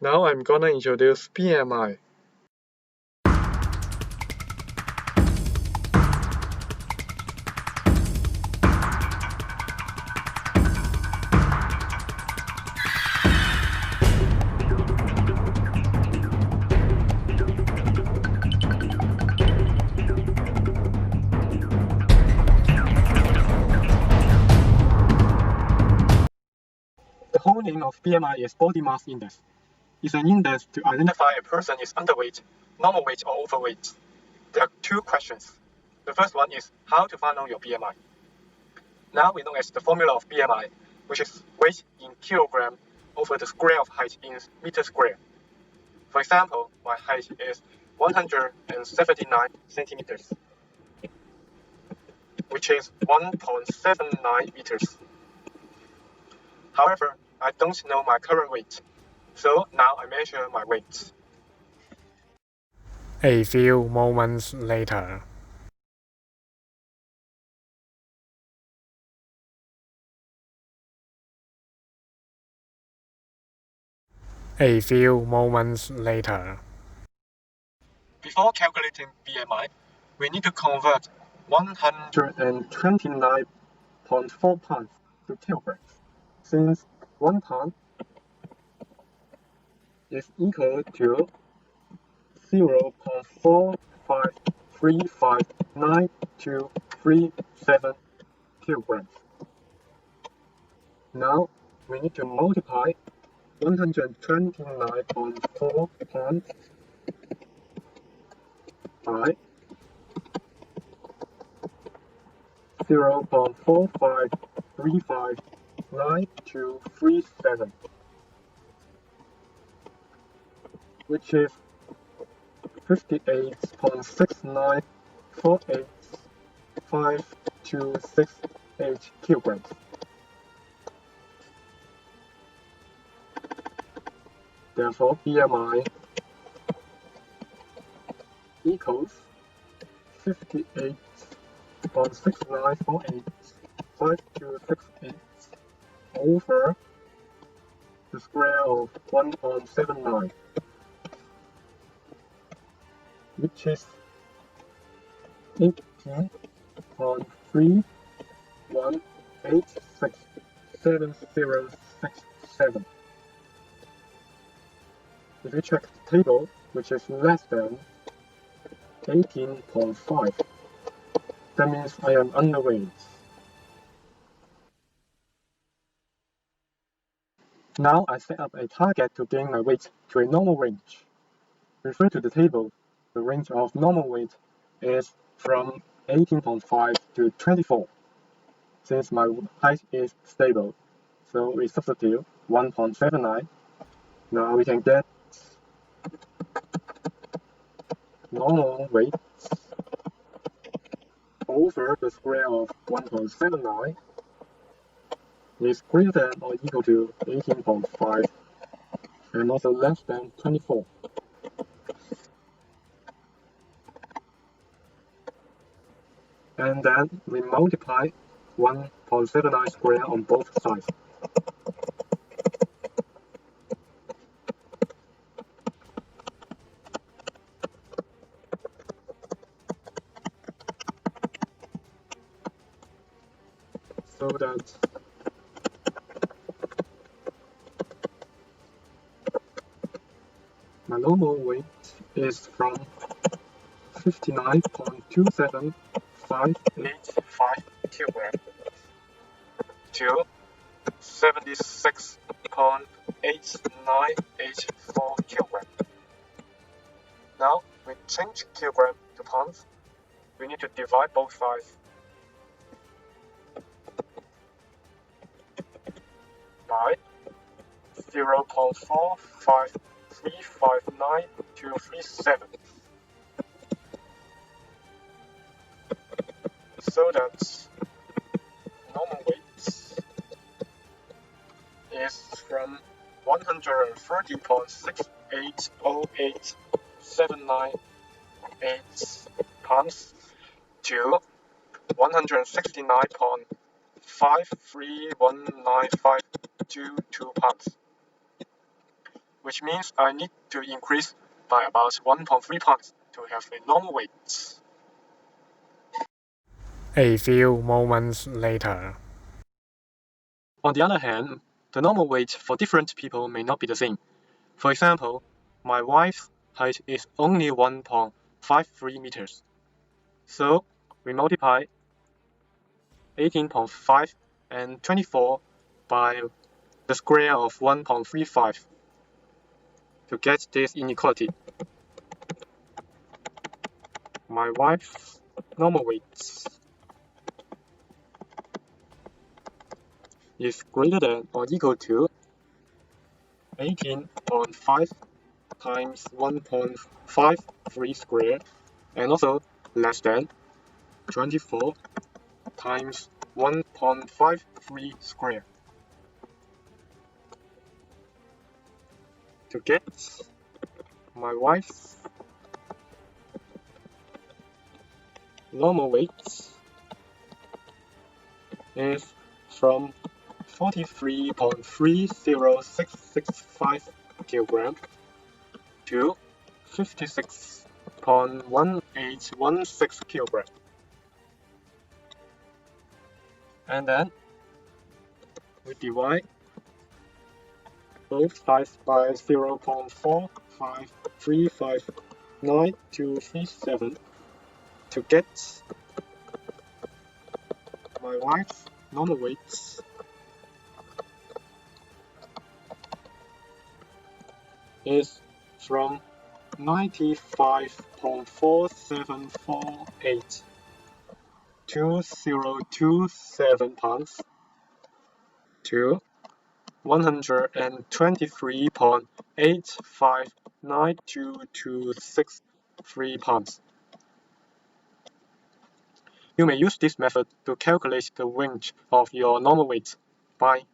Now I'm gonna introduce BMI. The whole name of BMI is body mass index. It's an index to identify a person is underweight, normal weight, or overweight. There are two questions. The first one is how to find out your BMI. Now we know as the formula of BMI, which is weight in kilogram over the square of height in meter square. For example, my height is 179 centimeters, which is 1.79 meters. However, I don't know my current weight, so now I measure my weight. A few moments later. A few moments later. Before calculating BMI, we need to convert 129.4 pounds to kilograms, since 1 pound is equal to 0.45359237 kilograms. Now we need to multiply 129.4 pounds by 0.45359237, which is 58.69485268 kilograms. Therefore, BMI equals 58.69485268 over the square of 1.79, which is 18.31867067. If you check the table, which is less than 18.5, that means I am underweight. Now I set up a target to gain my weight to a normal range. Refer to the table. The range of normal weight is from 18.5 to 24. Since my height is stable, so we substitute 1.79. Now we can get normal weight over the square of 1.79 is greater than or equal to 18.5 and also less than 24. And then we multiply 1.79 square on both sides. So that my normal weight is from 59.27585 kilograms to 76.8984 kilograms. Now we change kilogram to pounds. We need to divide both sides by 0.45359237, so that normal weight is from 130.680879.8 pounds to 169.531952 pounds. which means I need to increase by about 1.3 pounds to have a normal weight. A few moments later. On the other hand, the normal weight for different people may not be the same. For example, my wife's height is only 1.53 meters. So we multiply 18.5 and 24 by the square of 1.35 to get this inequality. My wife's normal weight is greater than or equal to 18.5 times 1.53 squared and also less than 24 times 1.53 squared. To get my wife's normal weight is from 43.30665 kilogram to 56.1816 kilogram. And then we divide both sides by 0.45359 to get my wife's normal weight is from 95.4748 2027 pounds to 123.859223 pounds. You may use this method to calculate the range of your normal weight. Bye.